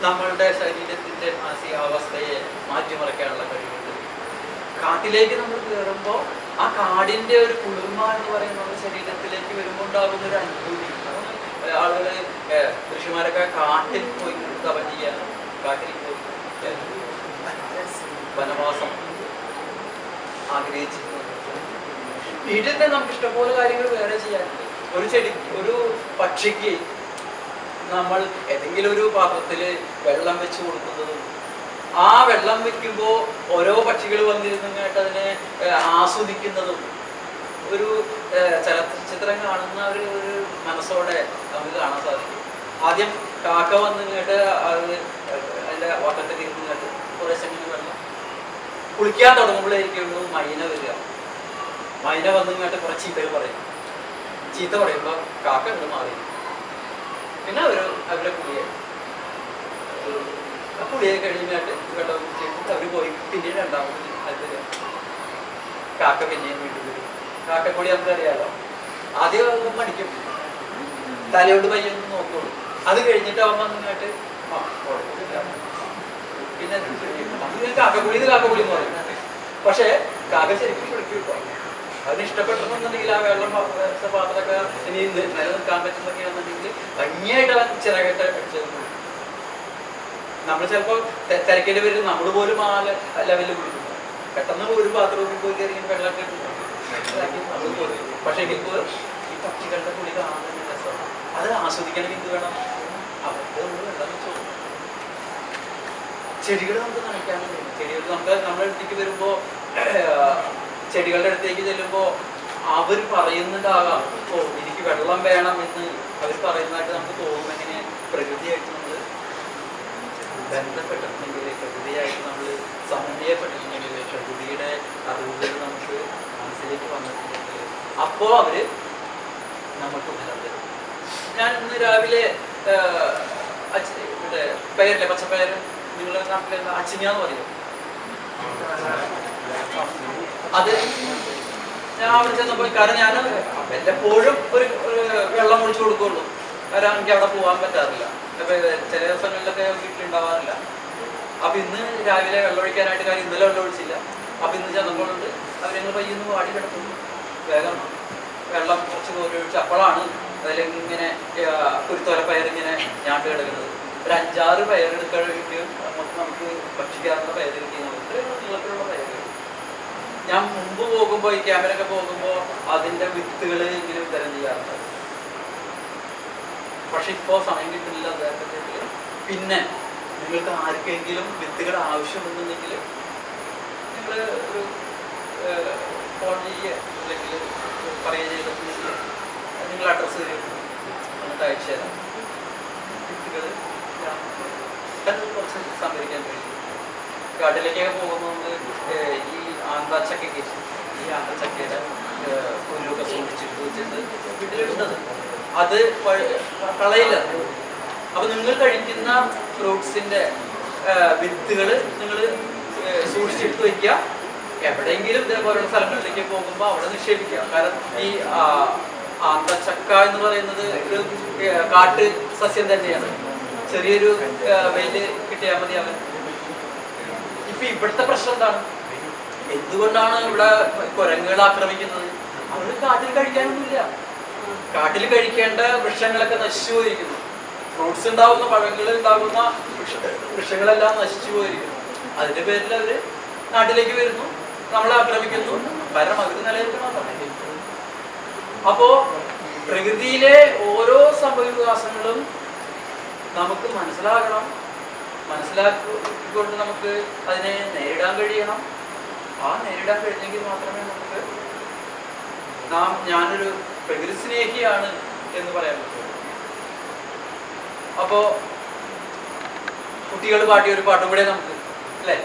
നമ്മളുടെ ശരീരത്തിന്റെ മാനസികാവസ്ഥയെ മാറ്റിമറിക്കാനുള്ള കഴിവുണ്ട്. കാട്ടിലേക്ക് നമ്മൾ കയറുമ്പോൾ ആ കാടിന്റെ ഒരു കുളിർമ എന്ന് പറയുന്ന നമ്മുടെ ശരീരത്തിലേക്ക് വരുമ്പോൾ ഉണ്ടാകുന്ന ഒരു അനുഭൂതി. ആളുകള് ഋഷിമാരൊക്കെ കാട്ടിൽ പോയി തപം ചെയ്യാൻ, കാട്ടിൽ പോയി വനവാസം ആഗ്രഹിച്ചിട്ടുണ്ട്. വീട്ടിൽ തന്നെ നമുക്ക് ഇഷ്ടംപോലെ കാര്യങ്ങൾ വേറെ ചെയ്യാനുണ്ട്. ഒരു ചെടി, ഒരു പക്ഷിക്ക് നമ്മൾ ഏതെങ്കിലും ഒരു പാത്രത്തില് വെള്ളം വെച്ച് കൊടുക്കുന്നതും, ആ വെള്ളം വെക്കുമ്പോൾ ഓരോ പക്ഷികൾ വന്നിരുന്നിട്ട് അതിനെ ആസ്വദിക്കുന്നതും, ഒരു ചലച്ചിത്രം കാണുന്ന ഒരു മനസ്സോടെ നമുക്ക് കാണാൻ സാധിക്കും. ആദ്യം കാക്ക വന്നിട്ട് അത് അതിന്റെ വട്ടത്തിൽ ഇരുന്നിട്ട് കുറേ സമയം വെള്ളം കുളിക്കാൻ തുടങ്ങുമ്പോഴേക്കുള്ളൂ മൈന വരിക. മൈന വന്നിട്ട് കുറെ ചീത്തകൾ പറയും. ചീത്ത പറയുമ്പോൾ കാക്ക ഉണ്ട് മാറി. പിന്നെ അവരെ കുളിയായി കുളിയെ കഴിഞ്ഞിട്ട് വെള്ളം കുടിച്ചിട്ട് അവർ പോയി. പിന്നീട് രണ്ടാമത് അത് കാക്ക പിന്നെയും വീട്ടിൽ വരും. കാക്കപ്പൊടി നമുക്കറിയാലോ, ആദ്യം മടിക്കും, തലയോട് പയ്യൊന്ന് നോക്കുള്ളൂ. അത് കഴിഞ്ഞിട്ട് അവൻ വന്നിട്ട് പിന്നെ കാക്കപ്പൊടി കാക്കപ്പൊടി എന്ന് പറയും. പക്ഷെ കാക്ക ശരിക്കും കുളിക്കും. അതിന് ഇഷ്ടപ്പെട്ടെന്നുണ്ടെങ്കിൽ ആ വെള്ളം പാത്രമൊക്കെ ഇനി നിലനിൽക്കാൻ പറ്റുന്നൊക്കെയാണെന്നുണ്ടെങ്കിൽ ഭംഗിയായിട്ട് അവൻ ചിറകട്ട് അടിച്ചത്. നമ്മൾ ചിലപ്പോൾ തിരക്കേണ്ടി വരും, നമ്മൾ പോലും ആ ലെവലിൽ കുടിക്കുന്നു. പെട്ടെന്ന് ഒരു ബാത്റൂമിൽ പോയി കയറി വെള്ളമൊക്കെ നമ്മൾ പോയി. പക്ഷേ ഇപ്പോൾ ഈ പക്ഷികളുടെ കുളി കാണാൻ രസമാണ്. അത് ആസ്വദിക്കണമെങ്കിൽ എന്ത് വേണം? അവർക്ക് നമ്മൾ വെള്ളം വെച്ചോ. ചെടികൾ നമുക്ക് നനയ്ക്കാനുണ്ട്. ചെടികൾ നമ്മുടെ അടുത്തേക്ക് വരുമ്പോൾ, ചെടികളുടെ അടുത്തേക്ക് ചെല്ലുമ്പോൾ അവർ പറയുന്നുണ്ടാകാം, ഓ എനിക്ക് വെള്ളം വേണം എന്ന് അവർ പറയുന്നതായിട്ട് നമുക്ക് തോന്നും. എങ്ങനെ പ്രകൃതിയായിട്ട് നമ്മൾ ബന്ധപ്പെട്ടിട്ടുണ്ടെങ്കിൽ, പ്രകൃതിയായിട്ട് നമ്മൾ സമന്വയപ്പെട്ടിട്ടുണ്ടെങ്കിൽ, പ്രകൃതിയുടെ അറിവുകൾ നമുക്ക് മനസ്സിലേക്ക് വന്നിട്ടുണ്ടെങ്കിൽ, അപ്പോൾ അവര് നമുക്ക് ഉത്തരം തരും. ഞാൻ ഇന്ന് രാവിലെ ഇവിടെ പയറില്ലേ, പച്ചപ്പയർ, നിങ്ങളുടെ നാട്ടിലെ അച്ചിനിയാന്ന് പറയും. അത് ഞാൻ അവിടെ ചെന്നപ്പോൾ, കാരണം ഞാൻ എപ്പോഴും ഒരു വെള്ളം ഒഴിച്ചു കൊടുക്കുള്ളൂ, കാരണം എനിക്ക് അവിടെ പോകാൻ പറ്റാറില്ല. അപ്പൊ ചില ദിവസങ്ങളിലൊക്കെ വീട്ടിലുണ്ടാവാറില്ല. അപ്പൊ ഇന്ന് രാവിലെ വെള്ളം ഒഴിക്കാനായിട്ട്, കാര്യം ഇന്നലെ വെള്ളം ഒഴിച്ചില്ല. അപ്പൊ ഇന്ന് ചെന്നപ്പോഴുണ്ട് അവരെങ്ങൾ പയ്യൊന്ന് വാടി കിടക്കുന്നു. വേഗം വെള്ളം കുറച്ച് കോരി ഒഴിച്ച് അപ്പോഴാണ് അതിലിങ്ങനെ കുരുത്തോല പയറിങ്ങനെ ഞാട്ട് കിടക്കുന്നത്. ഒരു 5-6 പയറെടുക്കാൻ വേണ്ടിയും നമുക്ക് ഭക്ഷിക്കാറുള്ള പയർ കിട്ടിയെന്ന് ഇത്രയും നീളത്തിലുള്ള പയറുകൾ. ഞാൻ മുമ്പ് പോകുമ്പോൾ, ഈ ക്യാമ്പിലൊക്കെ പോകുമ്പോൾ അതിന്റെ വിത്തുകൾ ഇങ്ങനെ വിതരണം ചെയ്യാറുണ്ട്. പക്ഷെ ഇപ്പോൾ സമയം കിട്ടുന്നില്ല അദ്ദേഹത്തിൻ്റെ. പിന്നെ നിങ്ങൾക്ക് ആർക്കെങ്കിലും വിത്തുകൾ ആവശ്യമുണ്ടെന്നുണ്ടെങ്കിൽ നിങ്ങൾ ഒരു ഫോൺ ചെയ്യുക, അല്ലെങ്കിൽ പറയുക ചെയ്തിട്ടുണ്ടെങ്കിൽ നിങ്ങൾ അഡ്രസ്സ് തരും, നമുക്ക് അയച്ചു തരാം. വിത്തുകൾ കുറച്ച് സംഭരിക്കാൻ കഴിയും. കാട്ടിലേക്കൊക്കെ പോകുമ്പോൾ ഈ ആന്തച്ചക്കയ്ക്ക്, ഈ ആന്തച്ചക്കയുടെ കുരുവൊക്കെ സൂക്ഷിച്ചിട്ട് വെച്ചിട്ട് വീട്ടിലിടുന്നത് അത് കളയില്ല. അപ്പൊ നിങ്ങൾ കഴിക്കുന്ന ഫ്രൂട്ട്സിന്റെ വിത്തുകൾ നിങ്ങൾ സൂക്ഷിച്ചെടുത്ത് വയ്ക്കുക. എവിടെയെങ്കിലും ഇതേപോലുള്ള സ്ഥലങ്ങളിലേക്ക് പോകുമ്പോൾ അവിടെ നിക്ഷേപിക്കുക. കാരണം ഈ ആന്തച്ചക്ക എന്ന് പറയുന്നത് ഒരു കാട്ട് സസ്യം തന്നെയാണ്. ചെറിയൊരു വെയില് കിട്ടിയാൽ മതി അവൻ. ഇപ്പൊ ഇവിടുത്തെ പ്രശ്നം എന്താണ്? എന്തുകൊണ്ടാണ് ഇവിടെ കുരങ്ങുകൾ ആക്രമിക്കുന്നത്? അവര് കാട്ടിൽ കഴിക്കാനൊന്നുമില്ല. കാട്ടിൽ കഴിക്കേണ്ട വൃക്ഷങ്ങളൊക്കെ നശിച്ചു പോയിരിക്കുന്നു. ഫ്രൂട്ട്സ് ഉണ്ടാവുന്ന, പഴങ്ങൾ ഉണ്ടാകുന്ന വൃക്ഷങ്ങളെല്ലാം നശിച്ചു പോയിരിക്കുന്നു. അതിന്റെ പേരിൽ അവര് നാട്ടിലേക്ക് വരുന്നു, നമ്മളെ ആക്രമിക്കുന്നു. കാരണം അവര് നിലനിൽക്കണം. അപ്പോ പ്രകൃതിയിലെ ഓരോ സംഭവവികാസങ്ങളും നമുക്ക് മനസ്സിലാകണം. മനസ്സിലാക്കിക്കൊണ്ട് നമുക്ക് അതിനെ നേരിടാൻ കഴിയണം. ആ നേരിടാൻ കഴിഞ്ഞെങ്കിൽ മാത്രമേ നമുക്ക് ഞാനൊരു പ്രകൃതി സ്നേഹിയാണ് എന്ന് പറയാൻ പറ്റുള്ളൂ. അപ്പോ കുട്ടികൾ പാടിയ ഒരു പാട്ടും കൂടെ നമുക്ക്, അല്ലെ,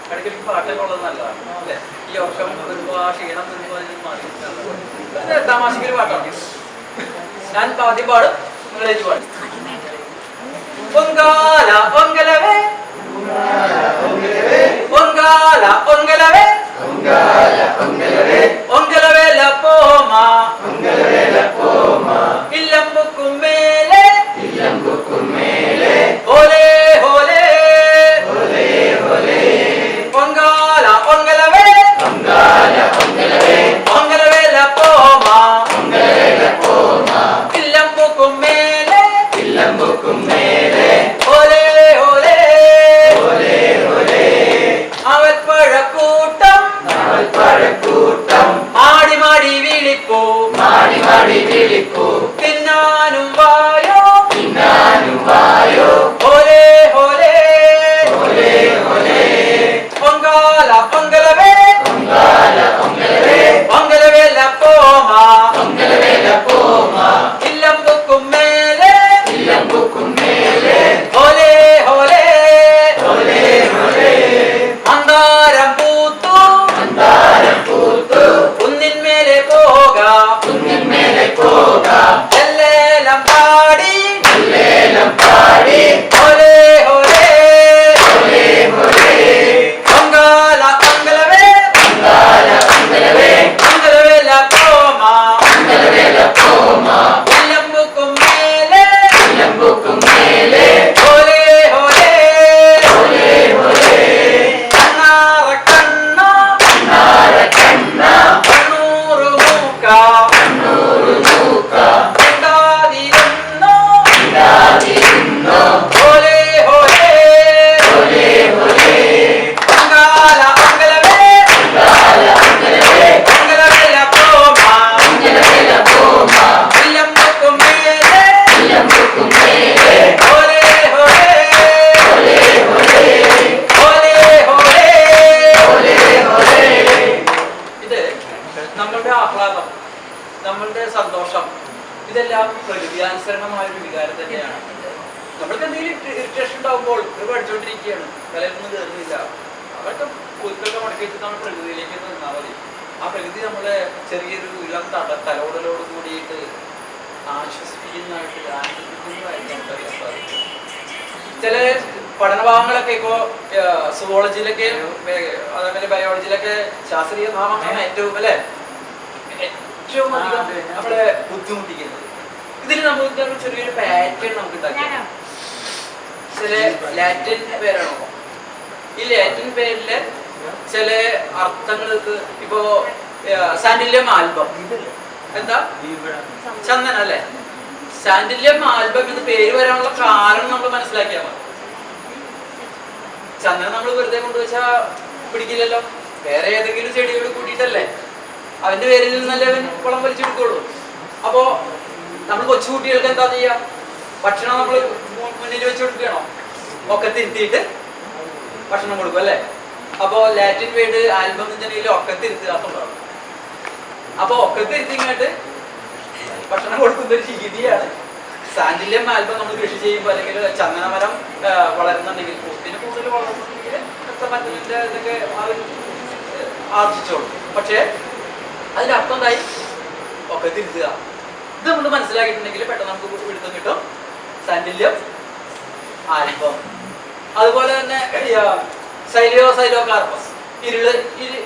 ഇടയ്ക്കിടയ്ക്ക് പാട്ടൊക്കെ ഉള്ളത് നല്ലതാണ്, അല്ലെ? ഈ ഉറക്കം വരുമ്പോ, ആ ക്ഷീണം വരുമ്പോ മാറി തമാശക്കൊരു പാട്ടാണ്. ഞാൻ ആദ്യം പാടും, നിങ്ങൾ എനിക്ക് പാടും. പൊങ്കാല പൊങ്കലവേ, പൊങ്കാല പൊങ്കലവേ, പൊങ്കലവേ ലപ്പോമാ, ഇല്ലമ്പുക്കും മേലെ, ഓലേ ഓലേ, പൊങ്കാല പൊങ്കലവേ, പൊങ്കലവേ ലപ്പോമാ, ഇല്ലമ്പുക്കും മേലെ, ഓലേ ഓലേ, അവൽപ്പഴക്കൂട്ടം മാടി മാടി വിളിപ്പൂ, തിന്നാനും വായോ, ഓലേ ഓലേ, പൊങ്കാല പൊങ്കലവേ, പൊങ്കലവേ ലപ്പോമാ, ഇല്ലമ്പുക്കും മേലെ, ഓലേ ഓലേ, മന്ദാരം പൂത്തു, കുന്നിന്മേലെ പോകാം, എല്ലേലം പാടി, ഓലേ ഓലേ, പൊങ്കാല പൊങ്കലവേ, പൊങ്കലവേ ലപ്പോമാ, ഇല്ലമ്പുക്കും മേലെ, ഓലേ ഓലേ, കണ്ണാറക്കണ്ണ, കണ്ണൂറ് മൂക്ക, മിണ്ടാതിരുന്നോ, ഓലേ ഓലേ, പൊങ്കാല പൊങ്കലവേ, പൊങ്കലവേ ലപ്പോമാ, ഇല്ലമ്പുക്കും മേലെ, ഓലേ ഓലേ, ഓലേ ഓലേ. ഇത് നമ്മളുടെ ആഹ്ലാദം, നമ്മളുടെ സന്തോഷം, ഇതെല്ലാം പ്രകൃതിയാനുസരണമായ ഒരു വികാരം തന്നെയാണ്. നമ്മൾക്ക് എന്തെങ്കിലും ഇറിറ്റേഷൻ ഉണ്ടാകുമ്പോൾ ഇത് പഠിച്ചുകൊണ്ടിരിക്കുകയാണ്, തലയിലൊന്നും കയറുന്നില്ല, അതൊക്കെ പുതുക്കൊക്കെ മുടക്കി വെച്ചിട്ട് നമ്മൾ പ്രകൃതിയിലേക്ക് നിന്നാൽ മതി. ആ പ്രകൃതി നമ്മളെ ചെറിയൊരു ഇളം തലോടലോട് കൂടിയിട്ട് ആശ്വസിപ്പിക്കുന്നതായിട്ട്, ആനന്ദിപ്പിക്കുന്നതായിട്ട് അറിയാൻ സാധിക്കും. ചില പഠനഭാഗങ്ങളൊക്കെ ഇപ്പോ സുവോളജിയിലൊക്കെ, അതേപോലെ ബയോളജിയിലൊക്കെ ശാസ്ത്രീയ നാമമാണ് ഏറ്റവും, അല്ലെ, ഏറ്റവും അധികം നമ്മളെ ബുദ്ധിമുട്ടിക്കുന്നത്. ഇതിൽ നമുക്ക് ചെറിയൊരു പാറ്റേൺ നമുക്ക് ഉണ്ടാക്കാം. ചില ലാറ്റിൻ പേരാണോ, ഈ ലാറ്റിൻ പേരില് ചില അർത്ഥങ്ങൾക്ക് ഇപ്പോ സാൻഡില്യം ആൽബം എന്താ ചന്ദന അല്ലെ, സാൻഡില്യം ആൽബം എന്ന് പേര് വരാനുള്ള കാരണം നമ്മൾ മനസ്സിലാക്കിയാൽ മതി. ചന്ദനം നമ്മൾ വെറുതെ കൊണ്ടുവച്ചാ പിടിക്കില്ലല്ലോ, വേറെ ഏതെങ്കിലും ചെടികൾ കൂട്ടിയിട്ടല്ലേ അവന്റെ പേരിൽ നിന്നല്ലേ അവൻ കുളം വലിച്ചെടുക്കുള്ളൂ. അപ്പോ നമ്മൾ കൊച്ചുകുട്ടികൾക്ക് എന്താ ചെയ്യാ, ഭക്ഷണം നമ്മൾ മുന്നിൽ വെച്ച് കൊടുക്കണോ, ഒക്കെ തിരുത്തിയിട്ട് ഭക്ഷണം കൊടുക്കും അല്ലേ. അപ്പോ ലാറ്റിൻ വേർഡ് ആൽബം എന്നുണ്ടെങ്കിൽ ഒക്കെ തിരുത്തുക. അപ്പൊ ഒക്കെ തിരുത്തിങ്ങോട്ട് ഭക്ഷണം കൊടുക്കുന്ന ഒരു രീതിയാണ്. സാൻഡില്യം ആൽബം നമ്മൾ കൃഷി ചെയ്യുമ്പോൾ അല്ലെങ്കിൽ ചന്ദനമരം വളരുന്നുണ്ടെങ്കിൽ, പിന്നെ കൂടുതൽ വളർന്നുണ്ടെങ്കിൽ മറ്റേ ഇതൊക്കെ ആർജിച്ചോളും. പക്ഷെ അതിന്റെ അർത്ഥം എന്തായി, ഒക്കെ തിരുത്തുക. ഇത് നമ്മൾ മനസ്സിലാക്കിയിട്ടുണ്ടെങ്കിൽ പെട്ടെന്ന് നമുക്ക് പിടുത്തം കിട്ടും. സാൻഡില്യം ആൽബം. അതുപോലെ തന്നെ സൈലോ കാർപ്പസ്,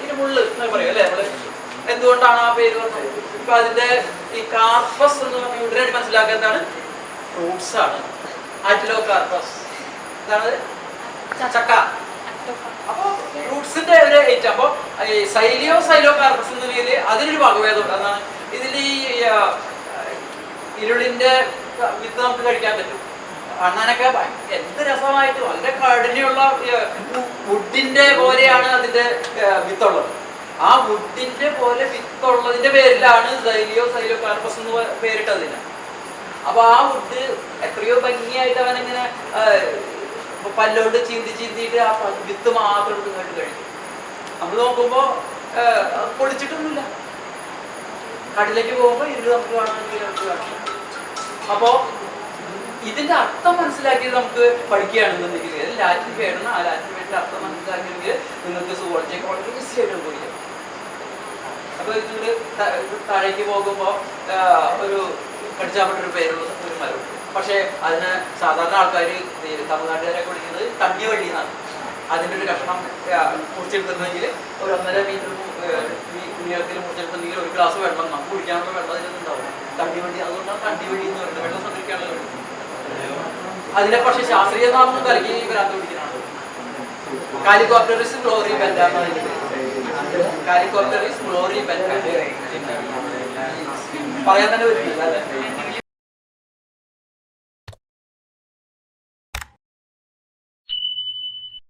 ഇരുമുള്ള് എന്ന് പറയും അല്ലെ നമ്മള്. എന്തുകൊണ്ടാണ് ആ പേര് പറഞ്ഞത്? ഇപ്പൊ അതിന്റെ ഈ കാർപ്പസ് എന്ന് പറഞ്ഞ ഉടനടി മനസ്സിലാക്കുക എന്താണ്, ഫ്രൂട്ട്സ് ആണ്. ആറ്റിലോ കാർപ്പസ് എന്താണ്, ചക്ക. അപ്പൊ ഫ്രൂട്ട്സിന്റെ ഒരു ഐറ്റം. അപ്പൊ സൈലോ കാർപ്പസ് എന്നതിൽ അതിനൊരു വകഭേദമുണ്ട്. അതാണ് ഇതിൽ ഈ ഇരുളിന്റെ വിത്ത് നമുക്ക് കഴിക്കാൻ പറ്റും. അണ്ണാനൊക്കെ എന്ത് രസമായിട്ട് വളരെ കാഠിന്യമുള്ള വുഡിന്റെ പോലെയാണ് അതിന്റെ വിത്തുള്ളത്. ആ വുഡിന്റെ പോലെ വിത്തുള്ളതിന്റെ പേരിലാണ് സൈലോ കാർപ്പസ് എന്ന് പേരിട്ടതിന്. അപ്പൊ ആ വുഡ് എത്രയോ ഭംഗിയായിട്ട് അവനിങ്ങനെ പല്ലോണ്ട് ചീന്തിയിട്ട് ആ വിത്ത് മാത്രം എടുത്ത് കഴിക്കും. നമ്മൾ നോക്കുമ്പോ പൊളിച്ചിട്ടൊന്നുമില്ല. കടലിലേക്ക് പോകുമ്പോ ഇരുന്ന് നമുക്ക് കാണാൻ. അപ്പോ ഇതിന്റെ അർത്ഥം മനസ്സിലാക്കിയത് നമുക്ക് പഠിക്കുകയാണെന്നുണ്ടെങ്കിൽ, ലാറ്റിൻ വേണം, ആ ലാറ്റിൻ വേണ്ടിന്റെ അർത്ഥം മനസ്സിലാക്കിയെങ്കിൽ നിങ്ങൾക്ക് സുവോളജിയൊക്കെ വളരെ ഈസിയായിട്ട് ഉപയോഗിക്കാം. അപ്പൊ ഇതിന്റെ താഴേക്ക് പോകുമ്പോ ഒരു കടിച്ചാപ്പെട്ടൊരു പേരുള്ള ഒരു മരം. പക്ഷെ അതിന് സാധാരണ ആൾക്കാർ തമിഴ്നാട്ടുകാരൊക്കെ വിളിക്കുന്നത് കണ്ണിവള്ളി എന്നാണ്. അതിന്റെ ഒരു കഷ്ണം മുറിച്ചെടുത്തിട്ടുണ്ടെങ്കിൽ ഒരു 1.5 മീറ്റർ നീളത്തിൽ മുറിച്ചെടുത്തിട്ടുണ്ടെങ്കിൽ ഒരു ഗ്ലാസ് വെള്ളം നമുക്ക് കുടിക്കാനുള്ള വെള്ളം അതിനകത്തുണ്ടാവും. കണ്ണിവള്ളി, അതുകൊണ്ടാണ് കണ്ണിവള്ളി എന്ന് പറയുന്നത്, വെള്ളം സംഭരിക്കാനുള്ള വെള്ളം. അതിനെ പക്ഷെ ശാസ്ത്രീയ നാമം കലക്കി ഭ്രാന്ത് പിടിക്കുന്നതാണ്. കാലിക്കോപ്റ്ററിസ് ഫ്ലോറിബെൻഡ എന്നാണ് ഇതിന്റെ പേര്. കാലിക്കോപ്റ്ററിസ് ഫ്ലോറിബെൻഡ പറയാൻ തന്നെ പറ്റില്ല അല്ലേ.